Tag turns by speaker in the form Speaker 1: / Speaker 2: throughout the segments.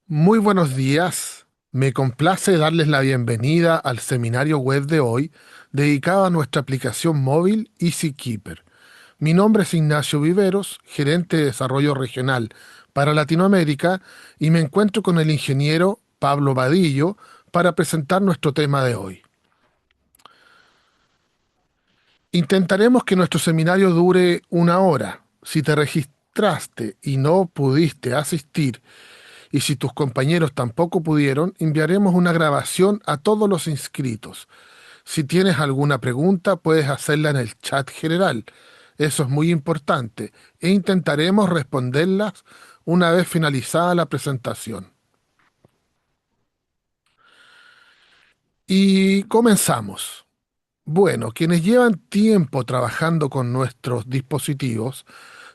Speaker 1: Muy buenos días. Me complace darles la bienvenida al seminario web de hoy dedicado a nuestra aplicación móvil EasyKeeper. Mi nombre es Ignacio Viveros, gerente de desarrollo regional para Latinoamérica, y me encuentro con el ingeniero Pablo Vadillo para presentar nuestro tema de hoy. Intentaremos que nuestro seminario dure una hora. Si te registraste y no pudiste asistir, y si tus compañeros tampoco pudieron, enviaremos una grabación a todos los inscritos. Si tienes alguna pregunta, puedes hacerla en el chat general. Eso es muy importante e intentaremos responderlas una vez finalizada la presentación. Y comenzamos. Bueno, quienes llevan tiempo trabajando con nuestros dispositivos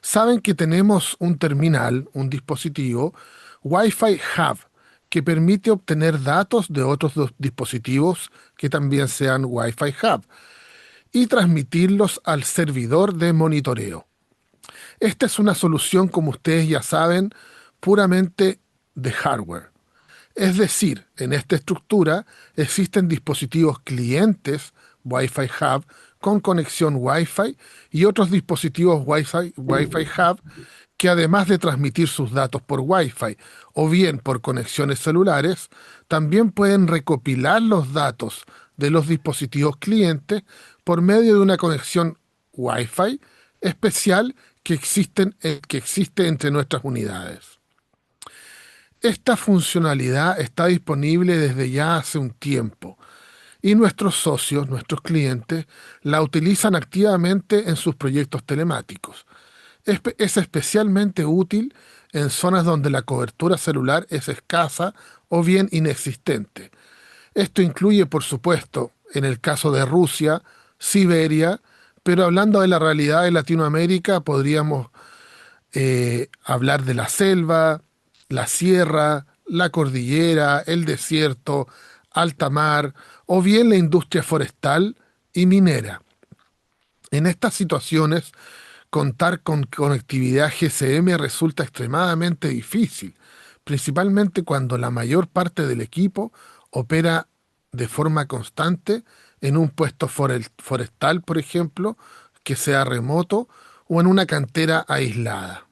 Speaker 1: saben que tenemos un terminal, un dispositivo Wi-Fi Hub, que permite obtener datos de otros dispositivos que también sean Wi-Fi Hub y transmitirlos al servidor de monitoreo. Esta es una solución, como ustedes ya saben, puramente de hardware. Es decir, en esta estructura existen dispositivos clientes Wi-Fi Hub con conexión Wi-Fi y otros dispositivos Wi-Fi Hub que, además de transmitir sus datos por Wi-Fi o bien por conexiones celulares, también pueden recopilar los datos de los dispositivos clientes por medio de una conexión Wi-Fi especial que existe entre nuestras unidades. Esta funcionalidad está disponible desde ya hace un tiempo y nuestros socios, nuestros clientes, la utilizan activamente en sus proyectos telemáticos. Es especialmente útil en zonas donde la cobertura celular es escasa o bien inexistente. Esto incluye, por supuesto, en el caso de Rusia, Siberia, pero hablando de la realidad de Latinoamérica, podríamos hablar de la selva, la sierra, la cordillera, el desierto, alta mar o bien la industria forestal y minera. En estas situaciones, contar con conectividad GSM resulta extremadamente difícil, principalmente cuando la mayor parte del equipo opera de forma constante en un puesto forestal, por ejemplo, que sea remoto o en una cantera aislada.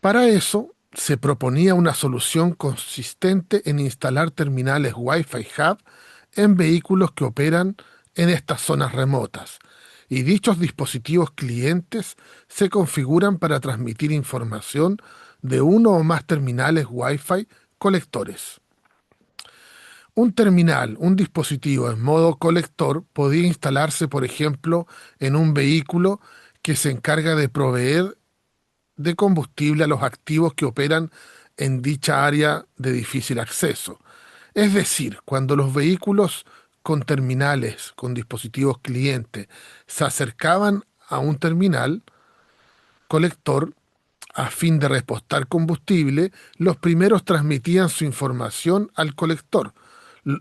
Speaker 1: Para eso, se proponía una solución consistente en instalar terminales Wi-Fi Hub en vehículos que operan en estas zonas remotas, y dichos dispositivos clientes se configuran para transmitir información de uno o más terminales Wi-Fi colectores. Un terminal, un dispositivo en modo colector, podía instalarse, por ejemplo, en un vehículo que se encarga de proveer de combustible a los activos que operan en dicha área de difícil acceso. Es decir, cuando los vehículos con terminales, con dispositivos clientes, se acercaban a un terminal colector a fin de repostar combustible, los primeros transmitían su información al colector,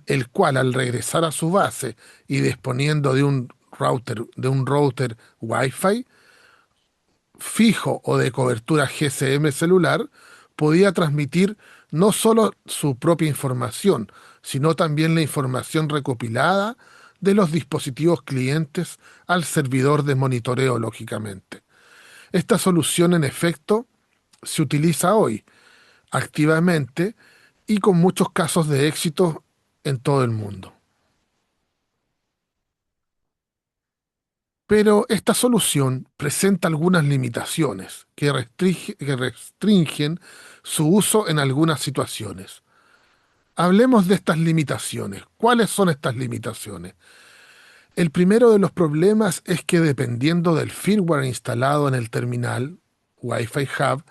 Speaker 1: el cual, al regresar a su base y disponiendo de un router Wi-Fi fijo o de cobertura GSM celular, podía transmitir no solo su propia información, sino también la información recopilada de los dispositivos clientes al servidor de monitoreo, lógicamente. Esta solución, en efecto, se utiliza hoy activamente y con muchos casos de éxito en todo el mundo. Pero esta solución presenta algunas limitaciones que restringen su uso en algunas situaciones. Hablemos de estas limitaciones. ¿Cuáles son estas limitaciones? El primero de los problemas es que, dependiendo del firmware instalado en el terminal Wi-Fi Hub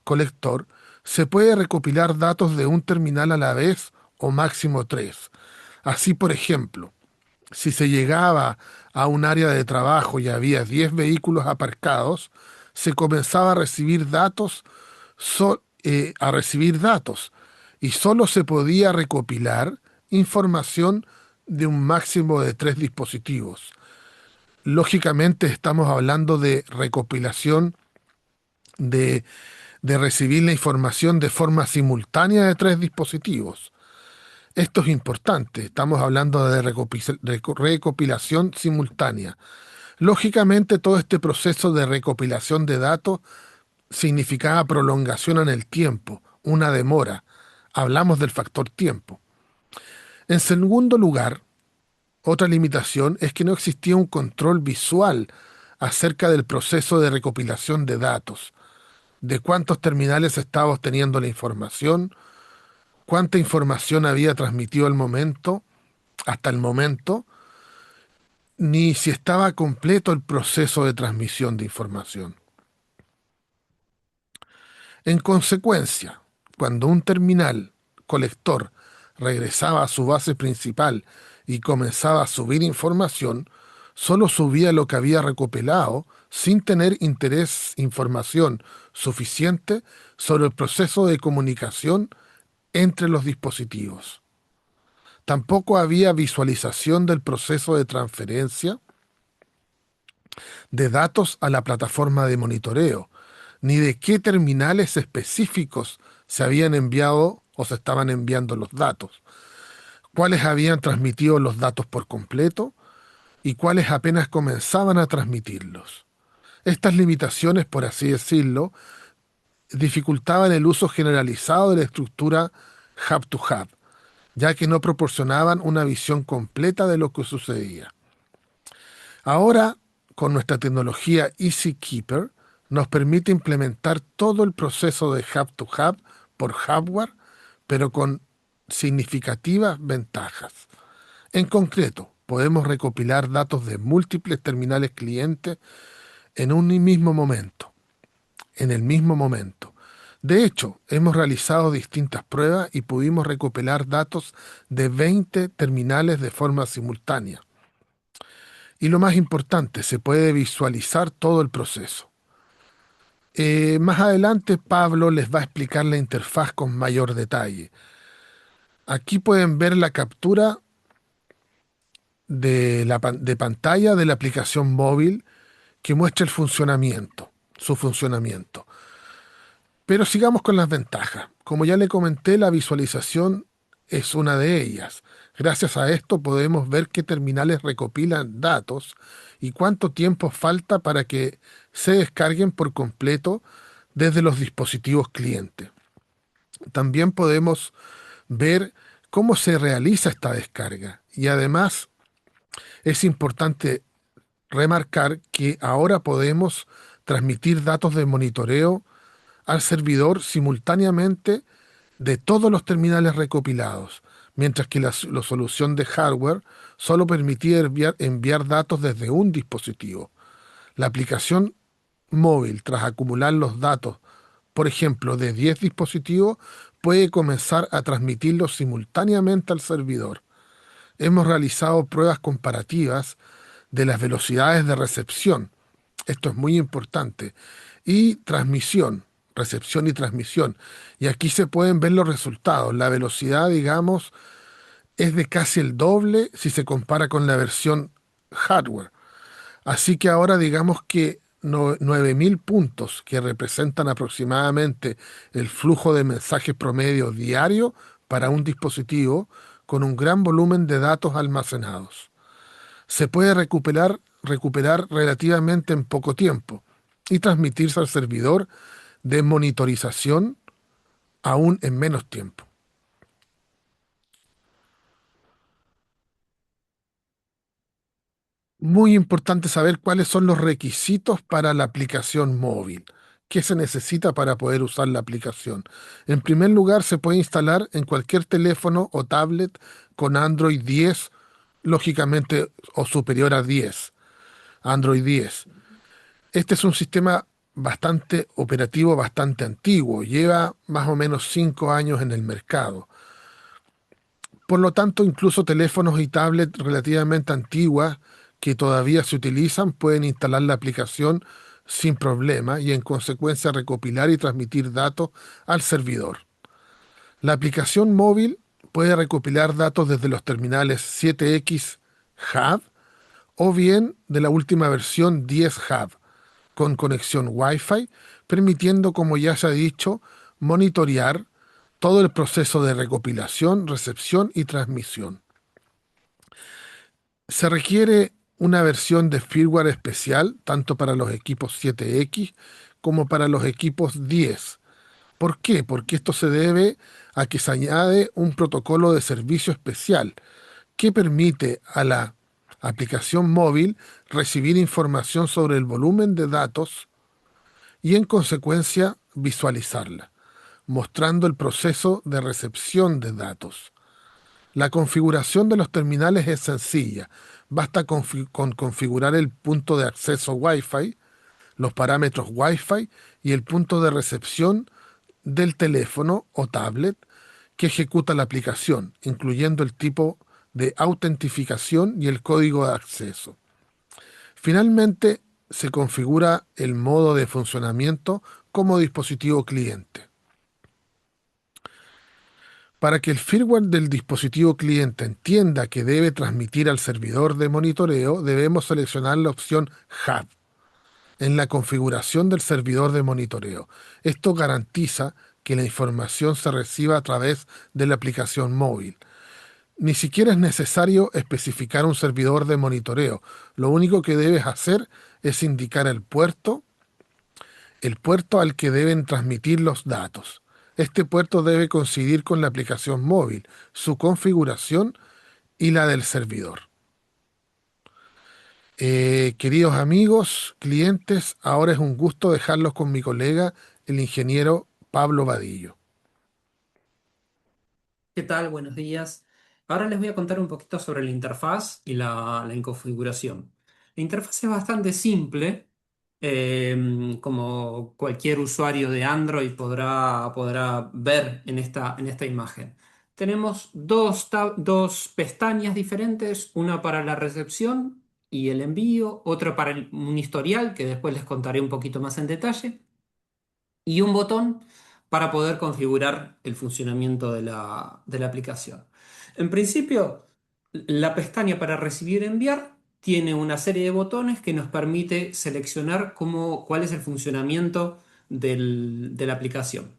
Speaker 1: colector, se puede recopilar datos de un terminal a la vez o máximo tres. Así, por ejemplo, si se llegaba a un área de trabajo y había 10 vehículos aparcados, se comenzaba a recibir datos, y solo se podía recopilar información de un máximo de tres dispositivos. Lógicamente estamos hablando de recopilación de de recibir la información de forma simultánea de tres dispositivos. Esto es importante, estamos hablando de recopilación simultánea. Lógicamente, todo este proceso de recopilación de datos significaba prolongación en el tiempo, una demora. Hablamos del factor tiempo. En segundo lugar, otra limitación es que no existía un control visual acerca del proceso de recopilación de datos, de cuántos terminales estaba obteniendo la información, cuánta información había transmitido hasta el momento, ni si estaba completo el proceso de transmisión de información. En consecuencia, cuando un terminal colector regresaba a su base principal y comenzaba a subir información, solo subía lo que había recopilado sin tener información suficiente sobre el proceso de comunicación entre los dispositivos. Tampoco había visualización del proceso de transferencia de datos a la plataforma de monitoreo, ni de qué terminales específicos se habían enviado o se estaban enviando los datos, cuáles habían transmitido los datos por completo y cuáles apenas comenzaban a transmitirlos. Estas limitaciones, por así decirlo, dificultaban el uso generalizado de la estructura hub-to-hub, ya que no proporcionaban una visión completa de lo que sucedía. Ahora, con nuestra tecnología EasyKeeper, nos permite implementar todo el proceso de hub-to-hub por hardware, pero con significativas ventajas. En concreto, podemos recopilar datos de múltiples terminales clientes en un mismo momento, en el mismo momento. De hecho, hemos realizado distintas pruebas y pudimos recopilar datos de 20 terminales de forma simultánea. Y lo más importante, se puede visualizar todo el proceso. Más adelante, Pablo les va a explicar la interfaz con mayor detalle. Aquí pueden ver la captura de pantalla de la aplicación móvil que muestra su funcionamiento. Pero sigamos con las ventajas. Como ya le comenté, la visualización es una de ellas. Gracias a esto podemos ver qué terminales recopilan datos y cuánto tiempo falta para que se descarguen por completo desde los dispositivos clientes. También podemos ver cómo se realiza esta descarga y además es importante remarcar que ahora podemos transmitir datos de monitoreo al servidor simultáneamente de todos los terminales recopilados, mientras que la solución de hardware solo permitía enviar datos desde un dispositivo. La aplicación móvil, tras acumular los datos, por ejemplo, de 10 dispositivos, puede comenzar a transmitirlos simultáneamente al servidor. Hemos realizado pruebas comparativas de las velocidades de recepción. Esto es muy importante. Y transmisión, recepción y transmisión. Y aquí se pueden ver los resultados. La velocidad, digamos, es de casi el doble si se compara con la versión hardware. Así que ahora digamos que 9.000 puntos, que representan aproximadamente el flujo de mensajes promedio diario para un dispositivo con un gran volumen de datos almacenados. Se puede recuperar relativamente en poco tiempo y transmitirse al servidor de monitorización aún en menos tiempo. Muy importante saber cuáles son los requisitos para la aplicación móvil. ¿Qué se necesita para poder usar la aplicación? En primer lugar, se puede instalar en cualquier teléfono o tablet con Android 10, lógicamente, o superior a 10, Android 10. Este es un sistema bastante operativo, bastante antiguo. Lleva más o menos 5 años en el mercado. Por lo tanto, incluso teléfonos y tablets relativamente antiguas que todavía se utilizan pueden instalar la aplicación sin problema y en consecuencia recopilar y transmitir datos al servidor. La aplicación móvil puede recopilar datos desde los terminales 7X Hub o bien de la última versión 10 Hub. con conexión Wi-Fi, permitiendo, como ya se ha dicho, monitorear todo el proceso de recopilación, recepción y transmisión. Se requiere una versión de firmware especial tanto para los equipos 7X como para los equipos 10. ¿Por qué? Porque esto se debe a que se añade un protocolo de servicio especial que permite a la aplicación móvil recibir información sobre el volumen de datos y en consecuencia visualizarla, mostrando el proceso de recepción de datos. La configuración de los terminales es sencilla. Basta con configurar el punto de acceso Wi-Fi, los parámetros Wi-Fi y el punto de recepción del teléfono o tablet que ejecuta la aplicación, incluyendo el tipo de autentificación y el código de acceso. Finalmente, se configura el modo de funcionamiento como dispositivo cliente. Para que el firmware del dispositivo cliente entienda que debe transmitir al servidor de monitoreo, debemos seleccionar la opción Hub en la configuración del servidor de monitoreo. Esto garantiza que la información se reciba a través de la aplicación móvil. Ni siquiera es necesario especificar un servidor de monitoreo. Lo único que debes hacer es indicar el puerto al que deben transmitir los datos. Este puerto debe coincidir con la aplicación móvil, su configuración y la del servidor. Queridos amigos, clientes, ahora es un gusto dejarlos con mi colega, el ingeniero Pablo Vadillo.
Speaker 2: ¿Qué tal? Buenos días. Ahora les voy a contar un poquito sobre la interfaz y la configuración. La interfaz es bastante simple, como cualquier usuario de Android podrá ver en esta imagen. Tenemos dos pestañas diferentes, una para la recepción y el envío, otra para un historial que después les contaré un poquito más en detalle y un botón para poder configurar el funcionamiento de la aplicación. En principio, la pestaña para recibir y enviar tiene una serie de botones que nos permite seleccionar cuál es el funcionamiento de la aplicación.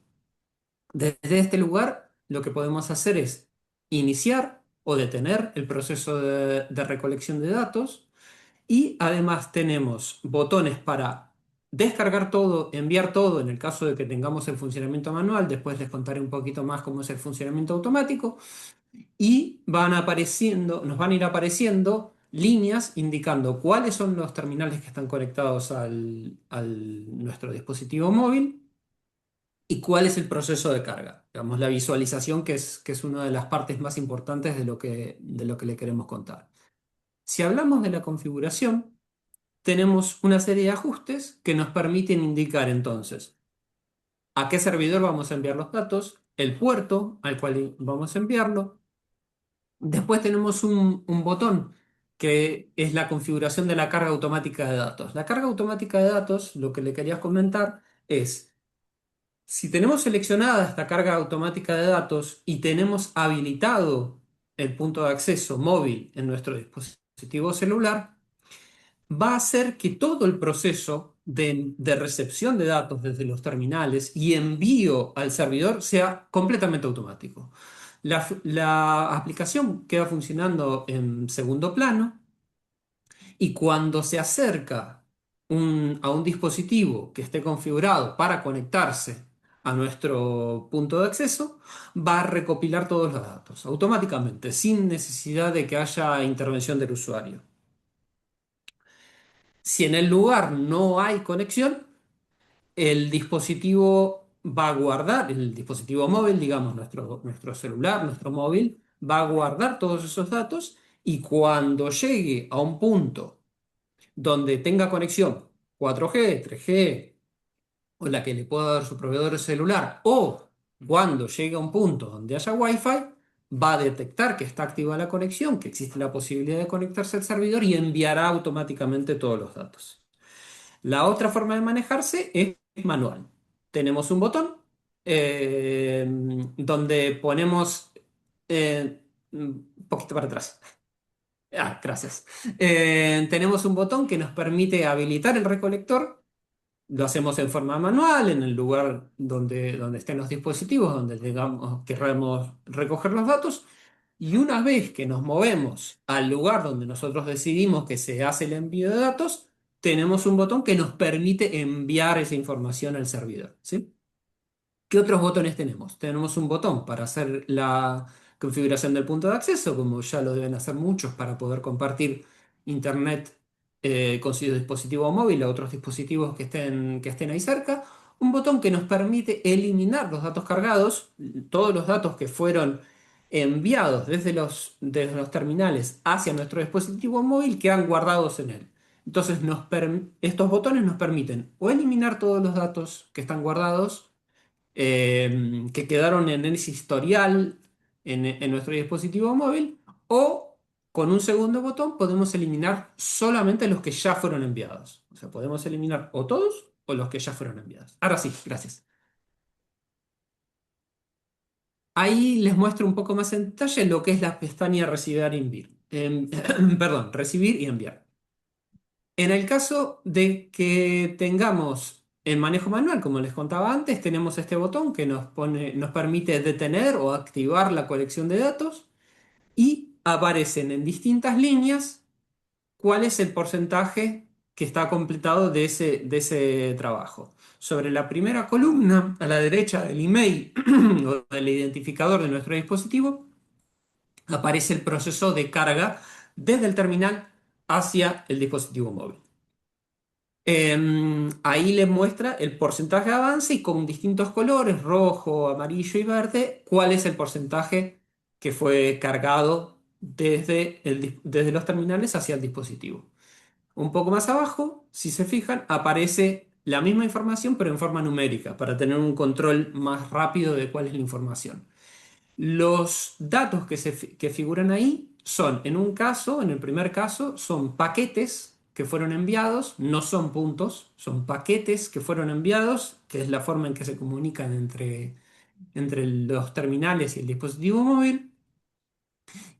Speaker 2: Desde este lugar, lo que podemos hacer es iniciar o detener el proceso de recolección de datos y además tenemos botones para descargar todo, enviar todo en el caso de que tengamos el funcionamiento manual. Después les contaré un poquito más cómo es el funcionamiento automático. Y nos van a ir apareciendo líneas indicando cuáles son los terminales que están conectados al nuestro dispositivo móvil y cuál es el proceso de carga. Digamos, la visualización que es una de las partes más importantes de lo que le queremos contar. Si hablamos de la configuración, tenemos una serie de ajustes que nos permiten indicar entonces a qué servidor vamos a enviar los datos, el puerto al cual vamos a enviarlo. Después tenemos un botón que es la configuración de la carga automática de datos. La carga automática de datos, lo que le quería comentar es, si tenemos seleccionada esta carga automática de datos y tenemos habilitado el punto de acceso móvil en nuestro dispositivo celular, va a hacer que todo el proceso de recepción de datos desde los terminales y envío al servidor sea completamente automático. La aplicación queda funcionando en segundo plano y cuando se acerca a un dispositivo que esté configurado para conectarse a nuestro punto de acceso, va a recopilar todos los datos automáticamente, sin necesidad de que haya intervención del usuario. Si en el lugar no hay conexión, el dispositivo va a guardar, el dispositivo móvil, digamos, nuestro celular, nuestro móvil, va a guardar todos esos datos y cuando llegue a un punto donde tenga conexión 4G, 3G o la que le pueda dar su proveedor celular o cuando llegue a un punto donde haya Wi-Fi, va a detectar que está activa la conexión, que existe la posibilidad de conectarse al servidor y enviará automáticamente todos los datos. La otra forma de manejarse es manual. Tenemos un botón donde ponemos un poquito para atrás. Ah, gracias. Tenemos un botón que nos permite habilitar el recolector Lo hacemos en forma manual, en el lugar donde estén los dispositivos, donde querramos recoger los datos. Y una vez que nos movemos al lugar donde nosotros decidimos que se hace el envío de datos, tenemos un botón que nos permite enviar esa información al servidor, ¿sí? ¿Qué otros botones tenemos? Tenemos un botón para hacer la configuración del punto de acceso, como ya lo deben hacer muchos, para poder compartir internet con su dispositivo móvil a otros dispositivos que estén ahí cerca. Un botón que nos permite eliminar los datos cargados, todos los datos que fueron enviados desde los terminales hacia nuestro dispositivo móvil quedan guardados en él. Entonces, estos botones nos permiten o eliminar todos los datos que están guardados, que quedaron en ese historial en nuestro dispositivo móvil, o con un segundo botón podemos eliminar solamente los que ya fueron enviados. O sea, podemos eliminar o todos o los que ya fueron enviados. Ahora sí, gracias. Ahí les muestro un poco más en detalle lo que es la pestaña recibir y enviar. Perdón, recibir y enviar. En el caso de que tengamos el manejo manual, como les contaba antes, tenemos este botón que nos permite detener o activar la colección de datos y aparecen en distintas líneas cuál es el porcentaje que está completado de ese trabajo. Sobre la primera columna, a la derecha del email o del identificador de nuestro dispositivo, aparece el proceso de carga desde el terminal hacia el dispositivo móvil. Ahí les muestra el porcentaje de avance y con distintos colores, rojo, amarillo y verde, cuál es el porcentaje que fue cargado desde los terminales hacia el dispositivo. Un poco más abajo, si se fijan, aparece la misma información pero en forma numérica para tener un control más rápido de cuál es la información. Los datos que figuran ahí son, en un caso, en el primer caso, son paquetes que fueron enviados, no son puntos, son paquetes que fueron enviados, que es la forma en que se comunican entre los terminales y el dispositivo móvil.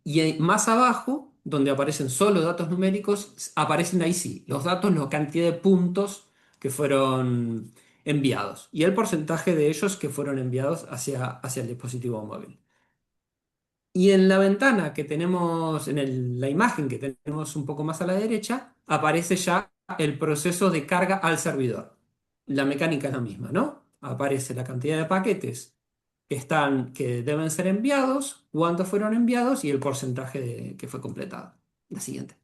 Speaker 2: Y más abajo, donde aparecen solo datos numéricos, aparecen ahí sí, los datos, la cantidad de puntos que fueron enviados y el porcentaje de ellos que fueron enviados hacia el dispositivo móvil. Y en la ventana que tenemos, la imagen que tenemos un poco más a la derecha, aparece ya el proceso de carga al servidor. La mecánica es la misma, ¿no? Aparece la cantidad de paquetes que deben ser enviados, cuántos fueron enviados y el porcentaje que fue completado. La siguiente.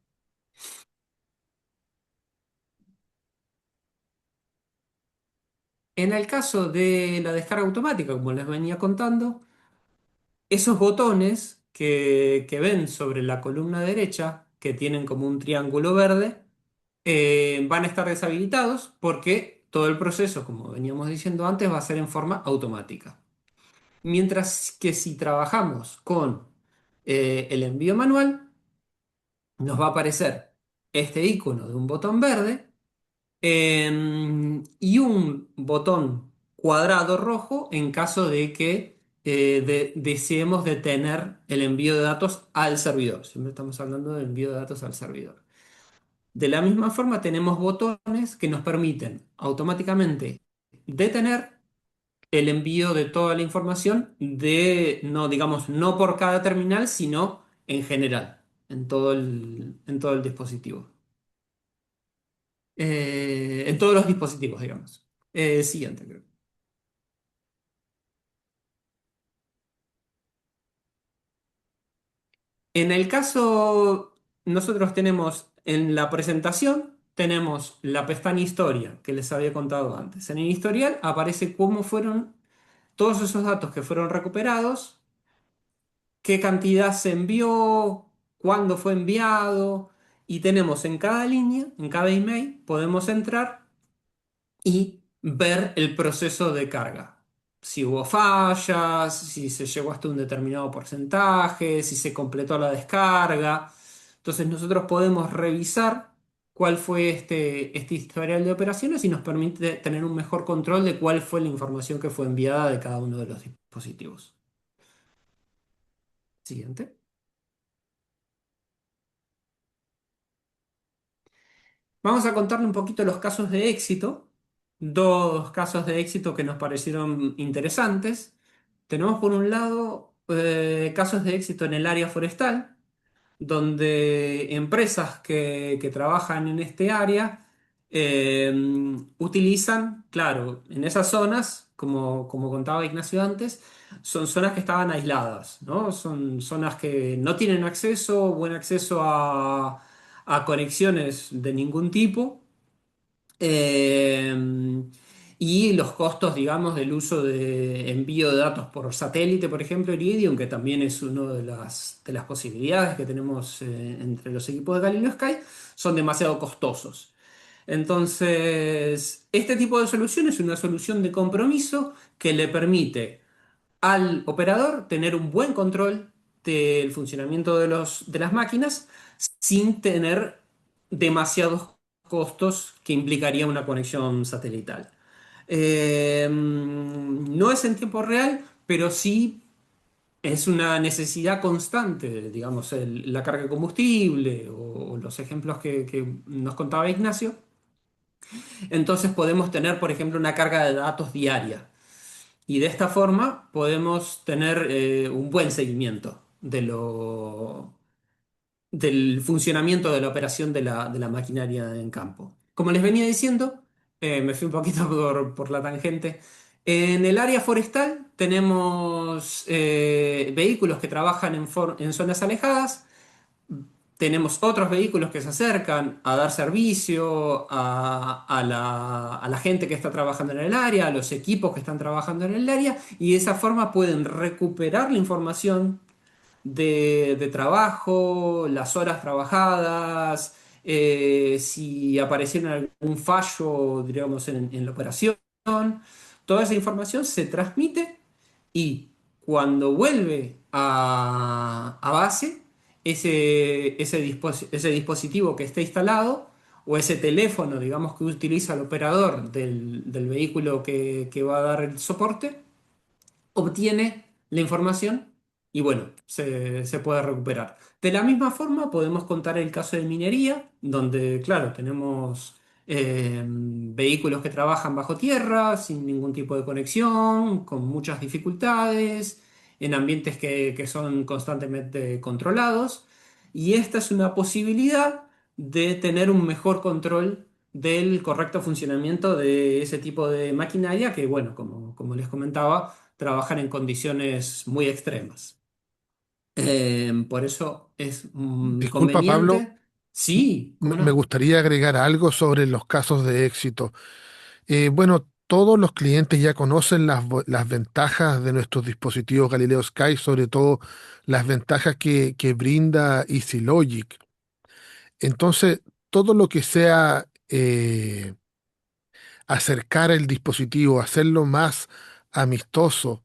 Speaker 2: En el caso de la descarga automática, como les venía contando, esos botones que ven sobre la columna derecha, que tienen como un triángulo verde, van a estar deshabilitados porque todo el proceso, como veníamos diciendo antes, va a ser en forma automática. Mientras que si trabajamos con el envío manual, nos va a aparecer este icono de un botón verde y un botón cuadrado rojo en caso de que deseemos detener el envío de datos al servidor. Siempre estamos hablando del envío de datos al servidor. De la misma forma, tenemos botones que nos permiten automáticamente detener el envío de toda la información no, digamos, no por cada terminal, sino en general, en todo el dispositivo. En todos los dispositivos, digamos. Siguiente, creo. En el caso, nosotros tenemos en la presentación, tenemos la pestaña Historia, que les había contado antes. En el historial aparece cómo fueron todos esos datos que fueron recuperados, qué cantidad se envió, cuándo fue enviado, y tenemos en cada línea, en cada email, podemos entrar y ver el proceso de carga. Si hubo fallas, si se llegó hasta un determinado porcentaje, si se completó la descarga. Entonces nosotros podemos revisar cuál fue este historial de operaciones y nos permite tener un mejor control de cuál fue la información que fue enviada de cada uno de los dispositivos. Siguiente. Vamos a contarle un poquito los casos de éxito dos casos de éxito que nos parecieron interesantes. Tenemos por un lado casos de éxito en el área forestal, donde empresas que trabajan en este área eh, utilizan, claro, en esas zonas, como contaba Ignacio antes, son zonas que estaban aisladas, ¿no? Son zonas que no tienen acceso, buen acceso a conexiones de ningún tipo. Eh, y los costos, digamos, del uso de envío de datos por satélite, por ejemplo, Iridium, que también es una de las posibilidades que tenemos entre los equipos de Galileo Sky, son demasiado costosos. Entonces, este tipo de solución es una solución de compromiso que le permite al operador tener un buen control del funcionamiento de las máquinas sin tener demasiados costos que implicaría una conexión satelital. No es en tiempo real, pero sí es una necesidad constante, digamos, la carga de combustible o los ejemplos que nos contaba Ignacio. Entonces podemos tener, por ejemplo, una carga de datos diaria. Y de esta forma podemos tener un buen seguimiento del funcionamiento de la operación de la maquinaria en campo. Como les venía diciendo, me fui un poquito por la tangente. En el área forestal tenemos vehículos que trabajan en zonas alejadas. Tenemos otros vehículos que se acercan a dar servicio a la gente que está trabajando en el área, a los equipos que están trabajando en el área, y de esa forma pueden recuperar la información de trabajo, las horas trabajadas, si aparecieron algún fallo, digamos, en la operación. Toda esa información se transmite y cuando vuelve a base, ese dispositivo que está instalado o ese teléfono, digamos, que utiliza el operador del vehículo que va a dar el soporte, obtiene la información y bueno, se puede recuperar. De la misma forma, podemos contar el caso de minería, donde, claro, tenemos vehículos que trabajan bajo tierra, sin ningún tipo de conexión, con muchas dificultades, en ambientes que son constantemente controlados. Y esta es una posibilidad de tener un mejor control del correcto funcionamiento de ese tipo de maquinaria que, bueno, como les comentaba, trabajan en condiciones muy extremas. Por eso es
Speaker 1: Disculpa, Pablo,
Speaker 2: conveniente. Sí, ¿cómo
Speaker 1: me
Speaker 2: no?
Speaker 1: gustaría agregar algo sobre los casos de éxito. Bueno, todos los clientes ya conocen las ventajas de nuestros dispositivos Galileo Sky, sobre todo las ventajas que brinda EasyLogic. Entonces, todo lo que sea acercar el dispositivo, hacerlo más amistoso,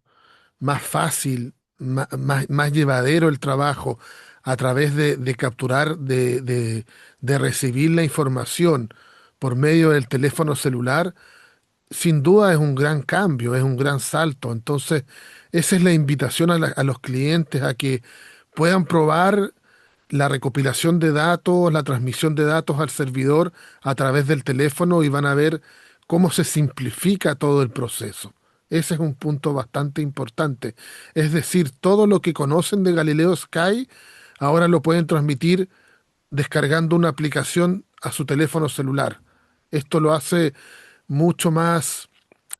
Speaker 1: más fácil, más llevadero el trabajo a través de capturar, de recibir la información por medio del teléfono celular, sin duda es un gran cambio, es un gran salto. Entonces, esa es la invitación a los clientes a que puedan probar la recopilación de datos, la transmisión de datos al servidor a través del teléfono y van a ver cómo se simplifica todo el proceso. Ese es un punto bastante importante. Es decir, todo lo que conocen de Galileo Sky ahora lo pueden transmitir descargando una aplicación a su teléfono celular. Esto lo hace mucho más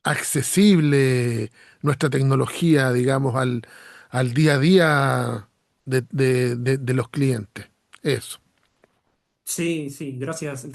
Speaker 1: accesible nuestra tecnología, digamos, al día a día de los clientes. Eso.
Speaker 2: Sí, sí, gracias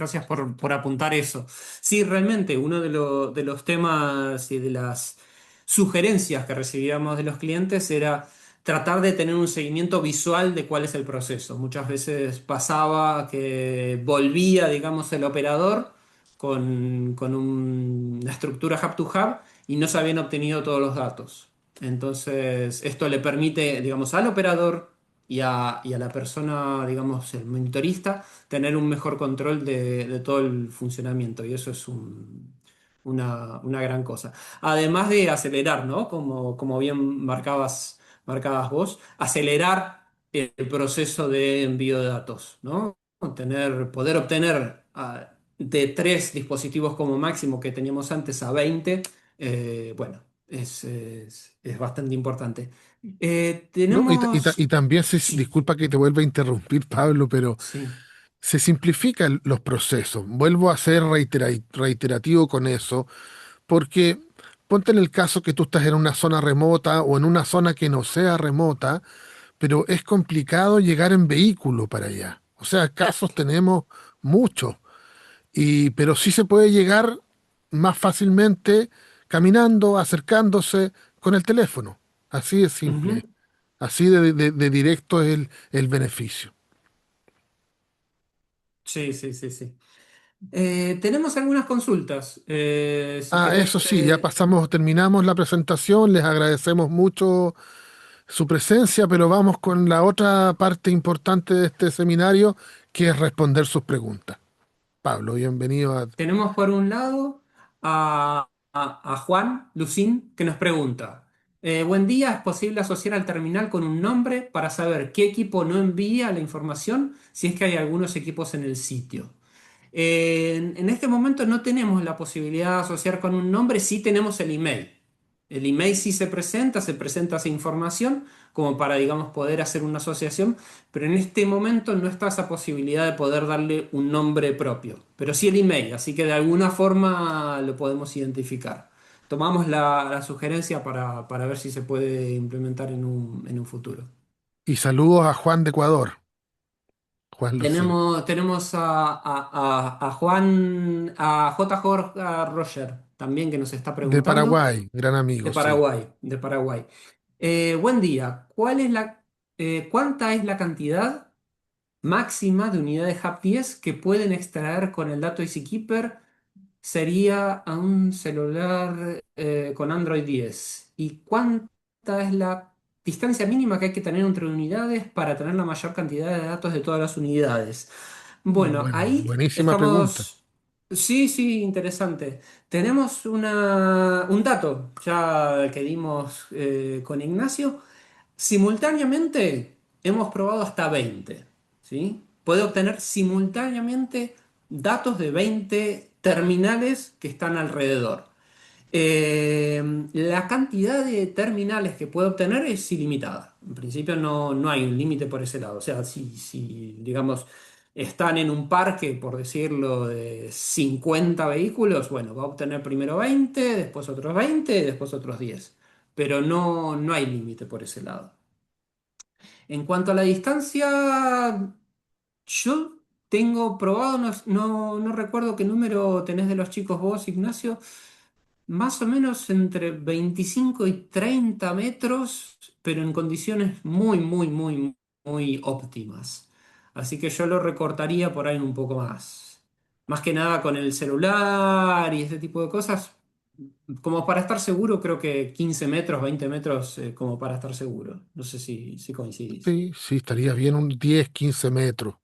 Speaker 2: por apuntar eso. Sí, realmente uno de los temas y de las sugerencias que recibíamos de los clientes era tratar de tener un seguimiento visual de cuál es el proceso. Muchas veces pasaba que volvía, digamos, el operador con una estructura hub to hub y no se habían obtenido todos los datos. Entonces, esto le permite, digamos, al operador y a la persona, digamos, el monitorista, tener un mejor control de todo el funcionamiento y eso es una gran cosa. Además de acelerar, ¿no? Como bien marcabas vos, acelerar el proceso de envío de datos, ¿no? Poder obtener de 3 dispositivos como máximo que teníamos antes a 20, bueno, es bastante importante.
Speaker 1: ¿No? Y
Speaker 2: Tenemos,
Speaker 1: también
Speaker 2: sí,
Speaker 1: disculpa que te vuelva a interrumpir, Pablo, pero
Speaker 2: sí.
Speaker 1: se simplifican los procesos. Vuelvo a ser reiterativo con eso, porque ponte en el caso que tú estás en una zona remota o en una zona que no sea remota, pero es complicado llegar en vehículo para allá. O sea, casos tenemos muchos, pero sí se puede llegar más fácilmente caminando, acercándose con el teléfono. Así de simple,
Speaker 2: Ujú.
Speaker 1: así de directo es el beneficio.
Speaker 2: Sí, sí, sí, sí. Tenemos algunas consultas. Si
Speaker 1: Ah,
Speaker 2: querés,
Speaker 1: eso sí, ya pasamos, terminamos la presentación, les agradecemos mucho su presencia, pero vamos con la otra parte importante de este seminario, que es responder sus preguntas. Pablo, bienvenido a...
Speaker 2: tenemos por un lado a Juan Lucín que nos pregunta, buen día, ¿es posible asociar al terminal con un nombre para saber qué equipo no envía la información si es que hay algunos equipos en el sitio? En este momento no tenemos la posibilidad de asociar con un nombre, sí tenemos el email. El email sí se presenta esa información como para, digamos, poder hacer una asociación, pero en este momento no está esa posibilidad de poder darle un nombre propio, pero sí el email, así que de alguna forma lo podemos identificar. Tomamos la sugerencia para ver si se puede implementar en un futuro.
Speaker 1: Y saludos a Juan de Ecuador, Juan Lucín,
Speaker 2: Tenemos a Juan, a J. Roger también que nos está
Speaker 1: de
Speaker 2: preguntando,
Speaker 1: Paraguay, gran amigo,
Speaker 2: de
Speaker 1: sí.
Speaker 2: Paraguay, de Paraguay. Buen día. ¿Cuánta es la cantidad máxima de unidades HAP 10 que pueden extraer con el dato EasyKeeper? Sería a un celular con Android 10. ¿Y cuánta es la distancia mínima que hay que tener entre unidades para tener la mayor cantidad de datos de todas las unidades? Bueno,
Speaker 1: Bueno,
Speaker 2: ahí
Speaker 1: buenísima pregunta.
Speaker 2: estamos. Sí, sí, interesante. Tenemos un dato ya que dimos con Ignacio. Simultáneamente hemos probado hasta 20, ¿sí? Puede obtener simultáneamente datos de 20 terminales que están alrededor. La cantidad de terminales que puede obtener es ilimitada. En principio no hay un límite por ese lado. O sea, si, digamos, están en un parque, por decirlo, de 50 vehículos, bueno, va a obtener primero 20, después otros 20, después otros 10. Pero no hay límite por ese lado. En cuanto a la distancia, yo tengo probado, no recuerdo qué número tenés de los chicos vos, Ignacio, más o menos entre 25 y 30 metros, pero en condiciones muy, muy, muy, muy óptimas. Así que yo lo recortaría por ahí un poco más. Más que nada con el celular y ese tipo de cosas. Como para estar seguro, creo que 15 metros, 20 metros, como para estar seguro. No sé si coincidís.
Speaker 1: Sí, sí, estaría bien un 10, 15 metros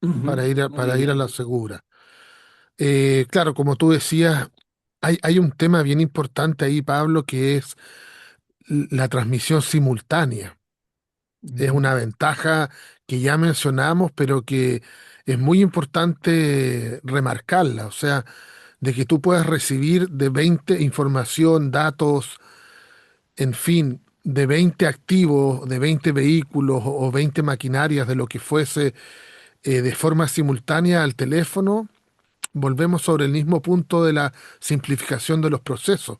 Speaker 2: Ujú, muy
Speaker 1: para ir a la
Speaker 2: bien.
Speaker 1: segura. Claro, como tú decías, hay un tema bien importante ahí, Pablo, que es la transmisión simultánea. Es
Speaker 2: Ujú.
Speaker 1: una ventaja que ya mencionamos, pero que es muy importante remarcarla. O sea, de que tú puedas recibir de 20 información, datos, en fin, de 20 activos, de 20 vehículos o 20 maquinarias, de lo que fuese, de forma simultánea al teléfono. Volvemos sobre el mismo punto de la simplificación de los procesos,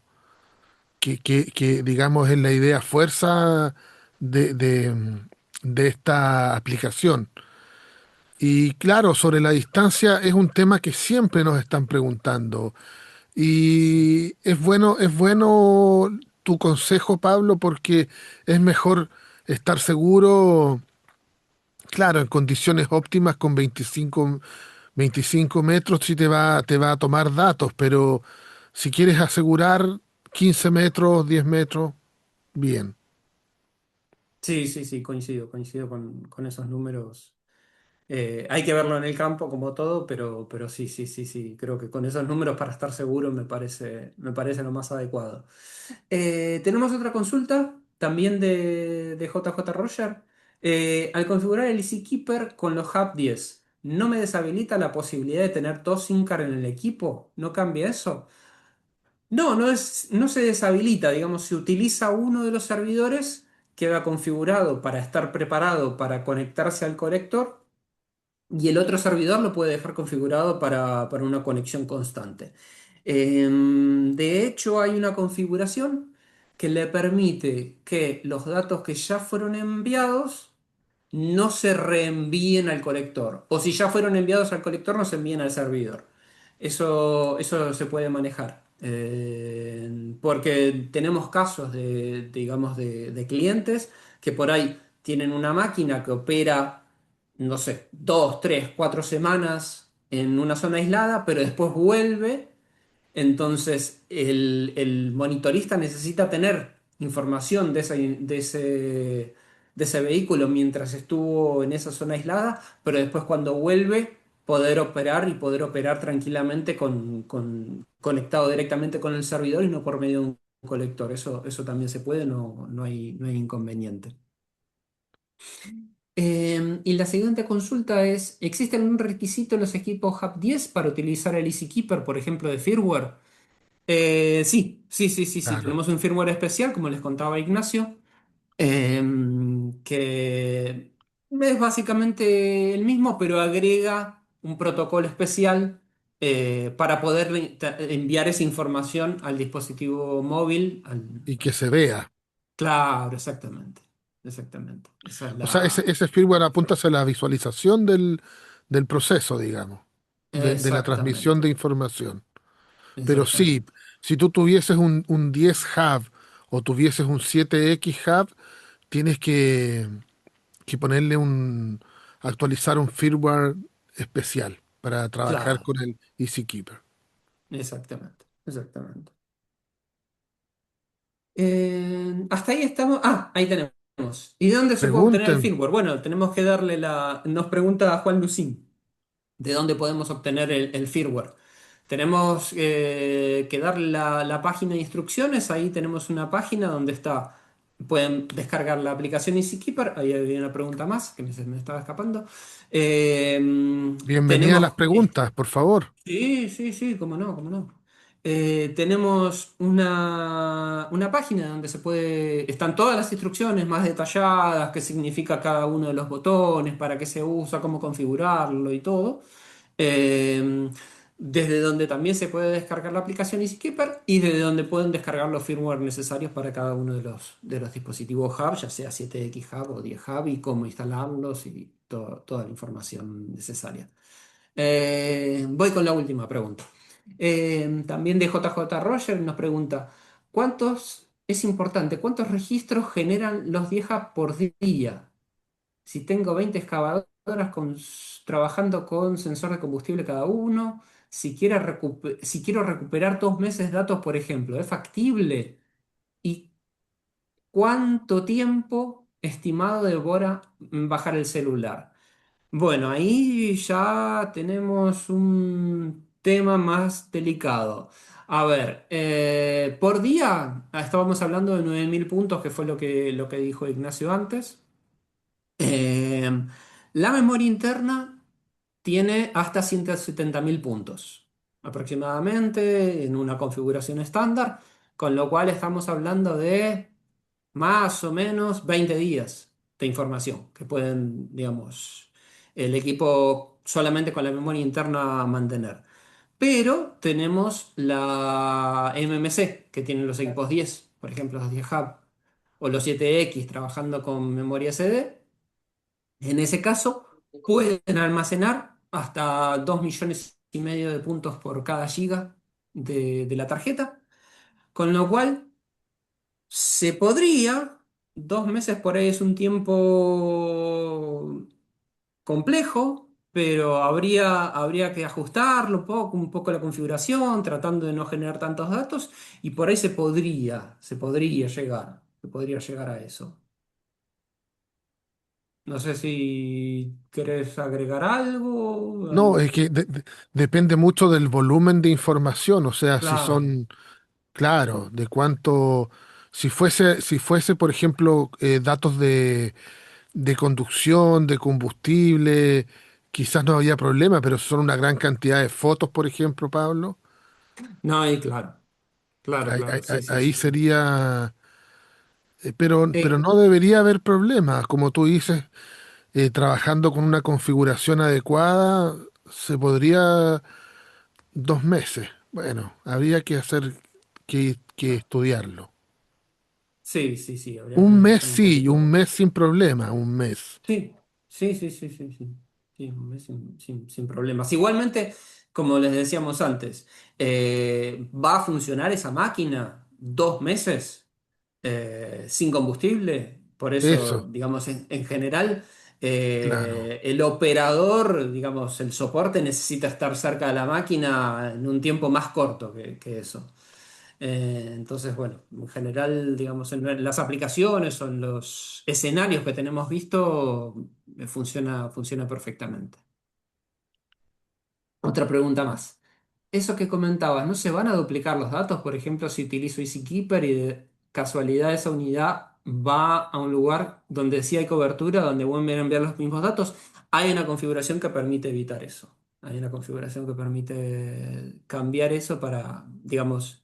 Speaker 1: que, digamos es la idea fuerza de, de- de esta aplicación. Y claro, sobre la distancia es un tema que siempre nos están preguntando.
Speaker 2: Sí.
Speaker 1: Y es bueno tu consejo, Pablo, porque es mejor estar seguro, claro, en condiciones óptimas con 25 metros sí te va a tomar datos, pero si quieres asegurar 15 metros, 10 metros, bien.
Speaker 2: Sí, sí, sí, coincido con esos números. Hay que verlo en el campo como todo, pero sí, sí, sí, sí. Creo que con esos números para estar seguro me parece lo más adecuado. Tenemos otra consulta también de J. Roger. Al configurar el EasyKeeper con los Hub 10, ¿no me deshabilita la posibilidad de tener dos SIM card en el equipo? ¿No cambia eso? No, no se deshabilita, digamos, se utiliza uno de los servidores, queda configurado para estar preparado para conectarse al conector y el otro servidor lo puede dejar configurado para una conexión constante. De hecho, hay una configuración que le permite que los datos que ya fueron enviados no se reenvíen al colector. O si ya fueron enviados al colector, no se envíen al servidor. Eso se puede manejar. Porque tenemos casos digamos, de clientes que por ahí tienen una máquina que opera, no sé, 2, 3, 4 semanas en una zona aislada, pero después vuelve. Entonces, el monitorista necesita tener información de ese vehículo mientras estuvo en esa zona aislada, pero después cuando vuelve, poder operar y poder operar tranquilamente conectado directamente con el servidor y no por medio de un colector. Eso también se puede, no hay inconveniente. Y la siguiente consulta es, ¿existe algún requisito en los equipos Hub 10 para utilizar el EasyKeeper, por ejemplo, de firmware? Sí.
Speaker 1: Claro.
Speaker 2: Tenemos un firmware especial, como les contaba Ignacio, que es básicamente el mismo, pero agrega un protocolo especial para poder enviar esa información al dispositivo móvil.
Speaker 1: Y que se vea.
Speaker 2: Claro, exactamente. Exactamente. Esa es
Speaker 1: O sea,
Speaker 2: la...
Speaker 1: ese firmware apunta hacia la visualización del proceso, digamos, de la transmisión
Speaker 2: Exactamente.
Speaker 1: de información. Pero sí,
Speaker 2: Exactamente.
Speaker 1: si tú tuvieses un 10 hub o tuvieses un 7X hub, tienes que ponerle actualizar un firmware especial para trabajar
Speaker 2: Claro,
Speaker 1: con el EasyKeeper.
Speaker 2: exactamente. Exactamente. Hasta ahí estamos. Ah, ahí tenemos. ¿Y de dónde se puede obtener el
Speaker 1: Pregunten,
Speaker 2: firmware? Bueno, tenemos que darle la. Nos pregunta Juan Lucín, ¿de dónde podemos obtener el firmware? Tenemos que darle la página de instrucciones. Ahí tenemos una página donde está. Pueden descargar la aplicación EasyKeeper. Ahí hay una pregunta más que se me estaba escapando.
Speaker 1: bienvenida a las
Speaker 2: Tenemos.
Speaker 1: preguntas, por favor.
Speaker 2: Sí, cómo no, cómo no. Tenemos una página donde están todas las instrucciones más detalladas, qué significa cada uno de los botones, para qué se usa, cómo configurarlo y todo. Eh, Desde donde también se puede descargar la aplicación EasyKeeper y desde donde pueden descargar los firmware necesarios para cada uno de los dispositivos Hub, ya sea 7X Hub o 10 Hub y cómo instalarlos y toda la información necesaria. Voy con la última pregunta. También de JJ Roger nos pregunta, es importante, ¿cuántos registros generan los Dieja por día? Si tengo 20 excavadoras trabajando con sensor de combustible cada uno, si quiero recuperar 2 meses de datos, por ejemplo, ¿es factible? ¿Y cuánto tiempo estimado devora bajar el celular? Bueno, ahí ya tenemos un tema más delicado. A ver, por día estábamos hablando de 9.000 puntos, que fue lo que dijo Ignacio antes. Eh, la memoria interna tiene hasta 170.000 puntos aproximadamente en una configuración estándar, con lo cual estamos hablando de más o menos 20 días de información que pueden, digamos, el equipo solamente con la memoria interna mantener. Pero tenemos la MMC que tienen los equipos 10, por ejemplo, los 10 Hub o los 7X trabajando con memoria SD. En ese caso, pueden almacenar hasta 2,5 millones de puntos por cada giga de la tarjeta, con lo cual se podría, 2 meses por ahí es un tiempo complejo, pero habría que ajustarlo un poco la configuración, tratando de no generar tantos datos, y por ahí se podría llegar a eso. No sé si querés agregar algo.
Speaker 1: No, es que depende mucho del volumen de información, o sea, si
Speaker 2: Claro,
Speaker 1: son, claro, de cuánto, si fuese, por ejemplo, datos de conducción, de combustible, quizás no había problema, pero son una gran cantidad de fotos, por ejemplo, Pablo.
Speaker 2: No, y claro, claro,
Speaker 1: Ahí,
Speaker 2: claro, sí, sí,
Speaker 1: ahí
Speaker 2: sí.
Speaker 1: sería, pero
Speaker 2: Eh,
Speaker 1: no debería haber problema. Como tú dices, trabajando con una configuración adecuada, se podría 2 meses. Bueno, habría que hacer que estudiarlo.
Speaker 2: sí, sí, sí, habría que
Speaker 1: Un mes
Speaker 2: analizar un
Speaker 1: sí, un
Speaker 2: poquito.
Speaker 1: mes sin problema, un mes.
Speaker 2: Sí, sí, sí, sí, sí, sí. Sí, sin problemas. Igualmente, como les decíamos antes, ¿va a funcionar esa máquina 2 meses sin combustible? Por eso,
Speaker 1: Eso,
Speaker 2: digamos, en general,
Speaker 1: claro.
Speaker 2: el operador, digamos, el soporte necesita estar cerca de la máquina en un tiempo más corto que eso. Entonces, bueno, en general, digamos, en las aplicaciones o en los escenarios que tenemos visto, funciona perfectamente. Otra pregunta más. Eso que comentabas, ¿no se van a duplicar los datos? Por ejemplo, si utilizo EasyKeeper y de casualidad esa unidad va a un lugar donde sí hay cobertura, donde vuelven a enviar los mismos datos, hay una configuración que permite evitar eso. Hay una configuración que permite cambiar eso para, digamos,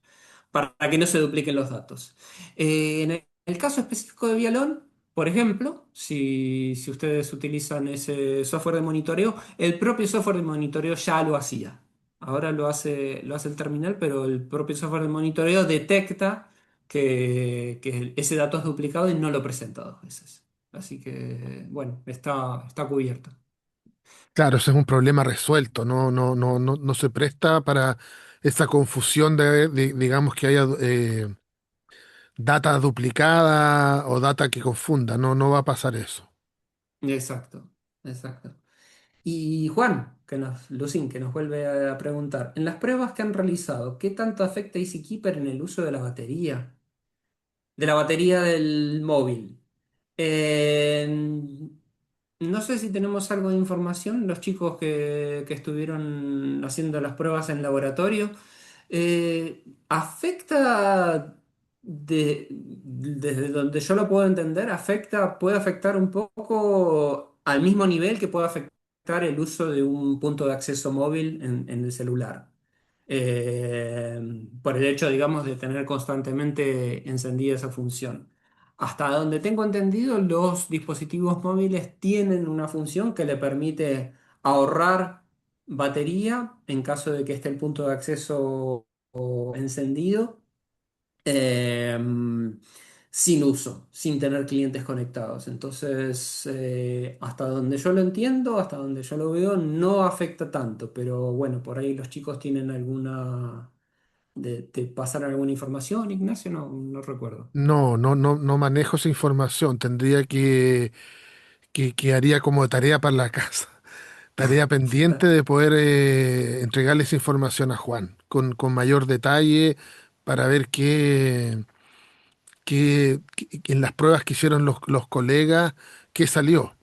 Speaker 2: para que no se dupliquen los datos. En el caso específico de Vialón, por ejemplo, si ustedes utilizan ese software de monitoreo, el propio software de monitoreo ya lo hacía. Ahora lo hace el terminal, pero el propio software de monitoreo detecta que ese dato es duplicado y no lo presenta 2 veces. Así que, bueno, está cubierto.
Speaker 1: Claro, ese es un problema resuelto, no se presta para esa confusión digamos, que haya data duplicada o data que confunda, no va a pasar eso.
Speaker 2: Exacto, exacto. Y Juan, Lucín, que nos vuelve a preguntar, en las pruebas que han realizado, ¿qué tanto afecta EasyKeeper en el uso de la batería? De la batería del móvil. Eh, no sé si tenemos algo de información, los chicos que estuvieron haciendo las pruebas en laboratorio. ¿Afecta desde donde yo lo puedo entender? ¿Puede afectar un poco al mismo nivel que puede afectar el uso de un punto de acceso móvil en el celular? Por el hecho, digamos, de tener constantemente encendida esa función. Hasta donde tengo entendido, los dispositivos móviles tienen una función que le permite ahorrar batería en caso de que esté el punto de acceso encendido, eh, sin uso, sin tener clientes conectados. Entonces, hasta donde yo lo entiendo, hasta donde yo lo veo, no afecta tanto, pero bueno, por ahí los chicos tienen alguna... ¿Te pasaron alguna información, Ignacio? No, no recuerdo.
Speaker 1: No manejo esa información, tendría que haría como tarea para la casa, tarea pendiente de poder entregarle esa información a Juan con mayor detalle para ver que en las pruebas que hicieron los colegas, qué salió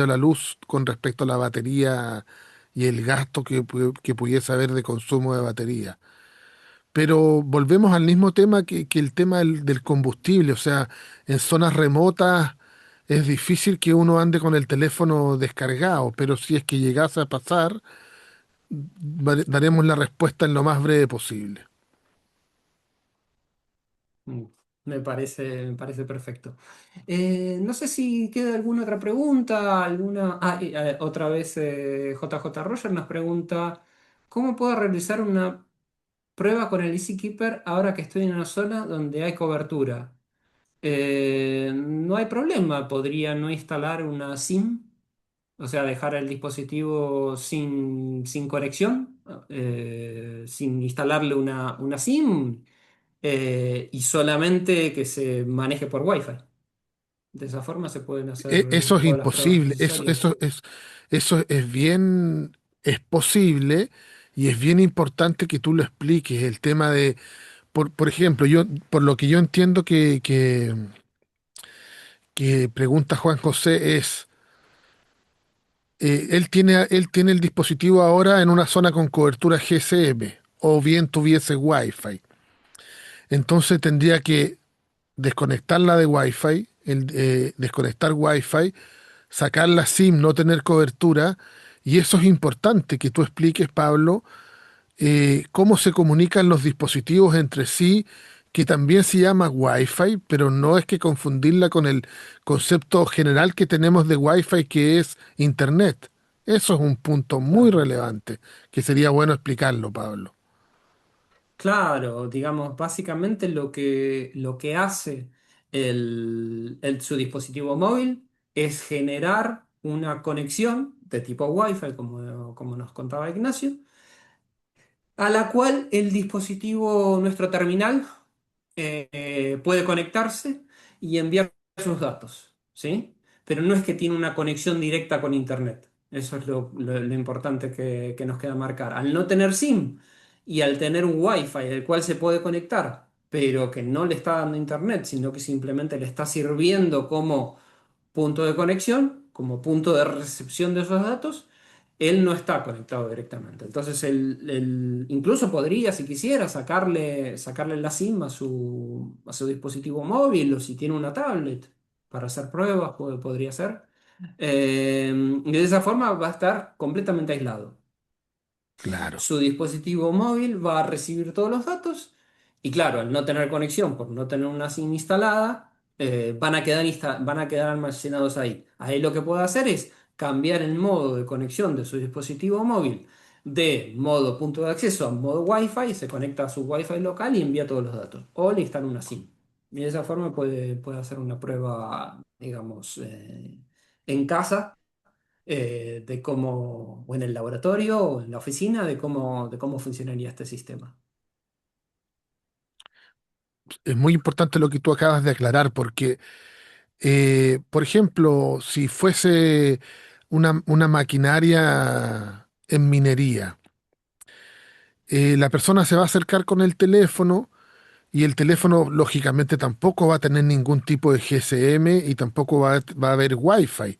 Speaker 1: a la luz con respecto a la batería y el gasto que pudiese haber de consumo de batería. Pero volvemos al mismo tema que el tema del combustible, o sea, en zonas remotas es difícil que uno ande con el teléfono descargado, pero si es que llegase a pasar, daremos la respuesta en lo más breve posible.
Speaker 2: Mm, me parece perfecto. No sé si queda alguna otra pregunta, otra vez JJ Roger nos pregunta, ¿cómo puedo realizar una prueba con el EasyKeeper ahora que estoy en una zona donde hay cobertura? No hay problema, podría no instalar una SIM, o sea, dejar el dispositivo sin conexión, sin instalarle una SIM, y solamente que se maneje por Wi-Fi. De esa forma se pueden hacer
Speaker 1: Eso es
Speaker 2: todas las pruebas
Speaker 1: imposible,
Speaker 2: necesarias.
Speaker 1: eso es bien, es posible y es bien importante que tú lo expliques, el tema de, por ejemplo, por lo que yo entiendo que pregunta Juan José es, él tiene el dispositivo ahora en una zona con cobertura GSM o bien tuviese Wi-Fi. Entonces tendría que desconectarla de Wi-Fi, desconectar Wi-Fi, sacar la SIM, no tener cobertura Y eso es importante que tú expliques, Pablo, cómo se comunican los dispositivos entre sí, que también se llama Wi-Fi, pero no es que confundirla con el concepto general que tenemos de Wi-Fi, que es Internet. Eso es un punto muy
Speaker 2: Claro.
Speaker 1: relevante, que sería bueno explicarlo, Pablo.
Speaker 2: Claro, digamos, básicamente lo que hace su dispositivo móvil es generar una conexión de tipo Wi-Fi, como nos contaba Ignacio, a la cual el dispositivo, nuestro terminal, puede conectarse y enviar sus datos, ¿sí? Pero no es que tiene una conexión directa con Internet. Eso es lo importante que nos queda marcar. Al no tener SIM y al tener un Wi-Fi el cual se puede conectar, pero que no le está dando Internet, sino que simplemente le está sirviendo como punto de conexión, como punto de recepción de esos datos, él no está conectado directamente. Entonces, incluso podría, si quisiera, sacarle la SIM a su dispositivo móvil o si tiene una tablet para hacer pruebas, podría ser. Y de esa forma va a estar completamente aislado.
Speaker 1: Claro.
Speaker 2: Su dispositivo móvil va a recibir todos los datos y claro, al no tener conexión, por no tener una SIM instalada, van a quedar almacenados ahí. Ahí lo que puede hacer es cambiar el modo de conexión de su dispositivo móvil de modo punto de acceso a modo Wi-Fi, se conecta a su Wi-Fi local y envía todos los datos. O le instala una SIM. Y de esa forma puede hacer una prueba, digamos, en casa de cómo, o en el laboratorio o en la oficina, de cómo funcionaría este sistema.
Speaker 1: Es muy importante lo que tú acabas de aclarar, porque, por ejemplo, si fuese una maquinaria en minería, la persona se va a acercar con el teléfono y el teléfono lógicamente tampoco va a tener ningún tipo de GSM y tampoco va a haber Wi-Fi,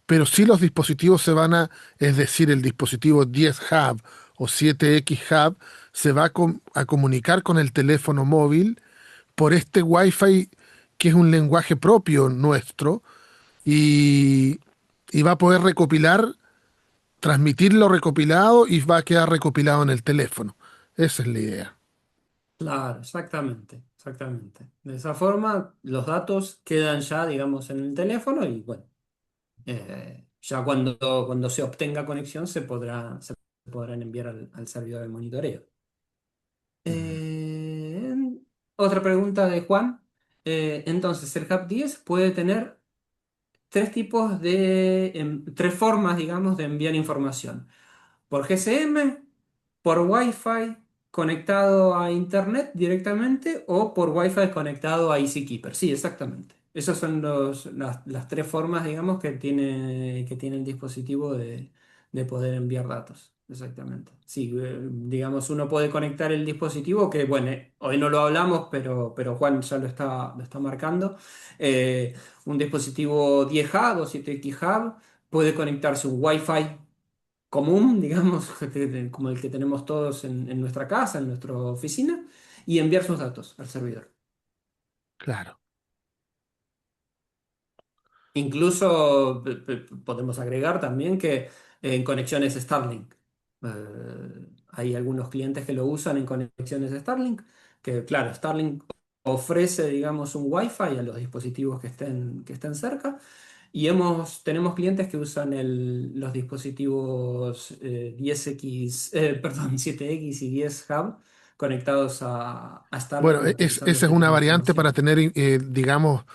Speaker 1: pero sí los dispositivos se van a, es decir, el dispositivo 10 Hub o 7X Hub se va a comunicar con el teléfono móvil por este Wi-Fi que es un lenguaje propio nuestro y, y va a poder recopilar, transmitir lo recopilado y va a quedar recopilado en el teléfono. Esa es la idea.
Speaker 2: Claro, exactamente, exactamente. De esa forma, los datos quedan ya, digamos, en el teléfono y bueno, ya cuando se obtenga conexión se podrán enviar al servidor de monitoreo.
Speaker 1: Mm.
Speaker 2: Eh, Otra pregunta de Juan. Entonces, el Hub 10 puede tener tres formas, digamos, de enviar información. Por GSM, por Wi-Fi conectado a Internet directamente o por Wi-Fi conectado a EasyKeeper. Sí, exactamente. Esas son las tres formas, digamos, que tiene el dispositivo de poder enviar datos. Exactamente. Sí, digamos, uno puede conectar el dispositivo, que bueno, hoy no lo hablamos, pero Juan ya lo está marcando. Un dispositivo 10 Hub o 7X Hub puede conectarse un Wi-Fi común, digamos, como el que tenemos todos en nuestra casa, en nuestra oficina, y enviar sus datos al servidor.
Speaker 1: Claro.
Speaker 2: Incluso podemos agregar también que en conexiones Starlink. Hay algunos clientes que lo usan en conexiones Starlink, que claro, Starlink ofrece, digamos, un Wi-Fi a los dispositivos que estén cerca. Y tenemos clientes que usan los dispositivos 10X, perdón, 7X y 10 Hub conectados a Starlink
Speaker 1: Bueno,
Speaker 2: y utilizando
Speaker 1: esa es
Speaker 2: este
Speaker 1: una
Speaker 2: tipo de
Speaker 1: variante para
Speaker 2: información.
Speaker 1: tener, digamos,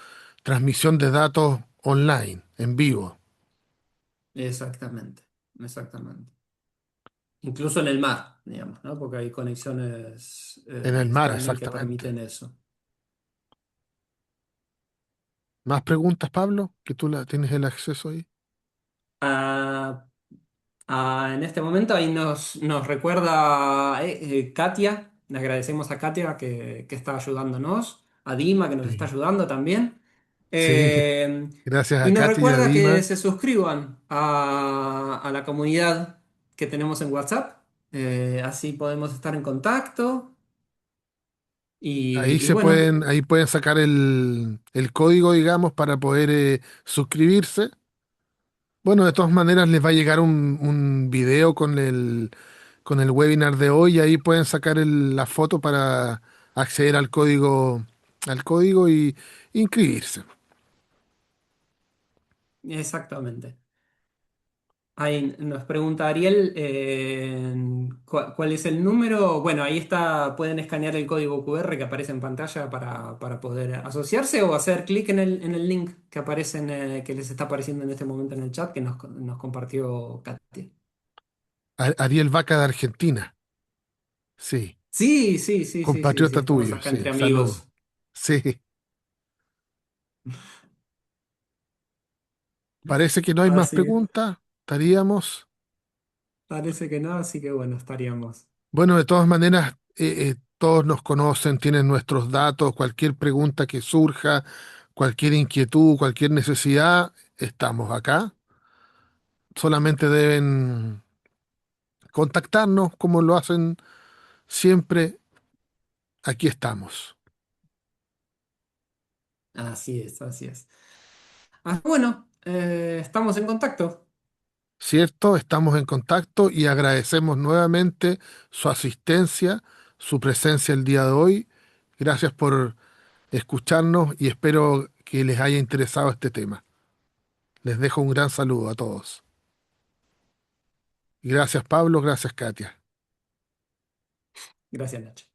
Speaker 1: transmisión de datos online, en vivo,
Speaker 2: Exactamente, exactamente. Incluso en el mar, digamos, ¿no? Porque hay conexiones
Speaker 1: en el mar,
Speaker 2: Starlink que
Speaker 1: exactamente.
Speaker 2: permiten eso.
Speaker 1: ¿Más preguntas, Pablo? Que tú tienes el acceso ahí.
Speaker 2: Ah, en este momento ahí nos recuerda Katia, le agradecemos a Katia que está ayudándonos, a Dima que nos está
Speaker 1: Sí.
Speaker 2: ayudando también.
Speaker 1: Sí,
Speaker 2: Eh,
Speaker 1: gracias a
Speaker 2: y nos
Speaker 1: Katy y a
Speaker 2: recuerda que
Speaker 1: Dima.
Speaker 2: se suscriban a la comunidad que tenemos en WhatsApp, así podemos estar en contacto y bueno,
Speaker 1: Ahí pueden sacar el código, digamos, para poder suscribirse. Bueno, de todas maneras les va a llegar un video con el webinar de hoy y ahí pueden sacar la foto para acceder al código y inscribirse.
Speaker 2: Exactamente. Ahí nos pregunta Ariel, ¿cuál es el número? Bueno, ahí está, pueden escanear el código QR que aparece en pantalla para poder asociarse o hacer clic en el link que aparece que les está apareciendo en este momento en el chat que nos compartió Katia.
Speaker 1: Ariel Vaca de Argentina, sí,
Speaker 2: Sí, sí, sí, sí, sí, sí,
Speaker 1: compatriota
Speaker 2: estamos
Speaker 1: tuyo,
Speaker 2: acá
Speaker 1: sí,
Speaker 2: entre
Speaker 1: saludos.
Speaker 2: amigos.
Speaker 1: Sí, parece que no hay más
Speaker 2: Así que
Speaker 1: preguntas. Estaríamos.
Speaker 2: parece que no, así que bueno, estaríamos.
Speaker 1: Bueno, de todas maneras, todos nos conocen, tienen nuestros datos, cualquier pregunta que surja, cualquier inquietud, cualquier necesidad, estamos acá. Solamente deben contactarnos como lo hacen siempre. Aquí estamos.
Speaker 2: Así es, así es. Ah, bueno, estamos en contacto.
Speaker 1: ¿Cierto? Estamos en contacto y agradecemos nuevamente su asistencia, su presencia el día de hoy. Gracias por escucharnos y espero que les haya interesado este tema. Les dejo un gran saludo a todos. Gracias Pablo, gracias Katia.
Speaker 2: Gracias, Nacho.